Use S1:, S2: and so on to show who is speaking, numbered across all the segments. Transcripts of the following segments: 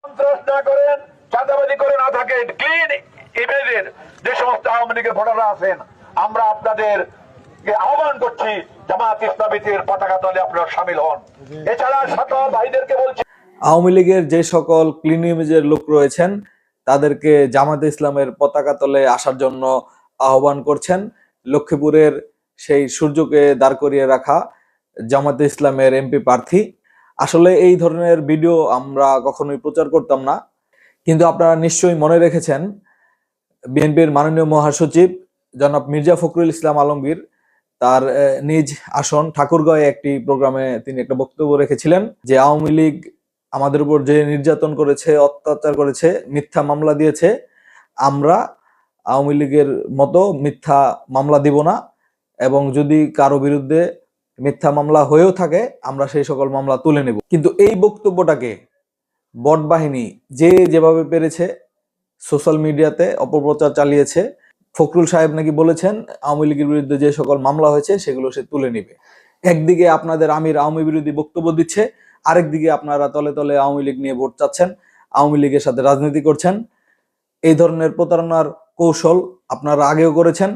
S1: সন্ত্রাস না করেন, চাঁদাবাজি করে না থাকেন, ক্লিন ইমেজের যে সমস্ত আওয়ামী লীগের ভোটাররা আছেন, আমরা আপনাদের আহ্বান করছি জামায়াত ইসলামীর পতাকা তলে আপনারা শামিল হন। এছাড়া সকল ভাইদেরকে বলছি,
S2: আওয়ামী লীগের যে সকল ক্লিন ইমেজের লোক রয়েছেন তাদেরকে জামায়াতে ইসলামের পতাকা তলে আসার জন্য আহ্বান করছেন লক্ষ্মীপুরের সেই সূর্যকে দাঁড় করিয়ে রাখা জামায়াতে ইসলামের এমপি প্রার্থী। আসলে এই ধরনের ভিডিও আমরা কখনোই প্রচার করতাম না, কিন্তু আপনারা নিশ্চয়ই মনে রেখেছেন বিএনপির মাননীয় মহাসচিব জনাব মির্জা ফখরুল ইসলাম আলমগীর তার নিজ আসন ঠাকুরগাঁয়ে একটি প্রোগ্রামে তিনি একটা বক্তব্য রেখেছিলেন যে আওয়ামী লীগ আমাদের উপর যে নির্যাতন করেছে, অত্যাচার করেছে, মিথ্যা মামলা দিয়েছে, আমরা আওয়ামী লীগের মতো মিথ্যা মামলা দিব না, এবং যদি কারো বিরুদ্ধে মিথ্যা মামলা হয়েও থাকে আমরা সেই সকল মামলা তুলে নেব। কিন্তু এই বক্তব্যটাকে বট বাহিনী যে যেভাবে পেরেছে সোশ্যাল মিডিয়াতে অপপ্রচার চালিয়েছে। ফখরুল সাহেব নাকি বলেছেন আওয়ামী লীগের বিরুদ্ধে যে সকল মামলা হয়েছে সেগুলো সে তুলে নিবে। একদিকে আপনাদের আমির আওয়ামী বিরোধী বক্তব্য দিচ্ছে, আরেকদিকে আপনারা তলে তলে আওয়ামী লীগ নিয়ে ভোট চাচ্ছেন, আওয়ামী লীগের সাথে রাজনীতি করছেন। এই ধরনের প্রতারণার কৌশল আপনারা আগেও করেছেন,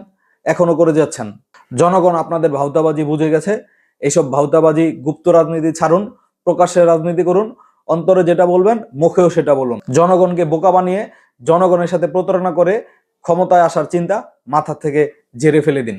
S2: এখনো করে যাচ্ছেন। জনগণ আপনাদের ভাউতাবাজি বুঝে গেছে। এইসব ভাউতাবাজি, গুপ্ত রাজনীতি ছাড়ুন, প্রকাশ্যে রাজনীতি করুন। অন্তরে যেটা বলবেন মুখেও সেটা বলুন। জনগণকে বোকা বানিয়ে জনগণের সাথে প্রতারণা করে ক্ষমতায় আসার চিন্তা মাথা থেকে ঝেড়ে ফেলে দিন।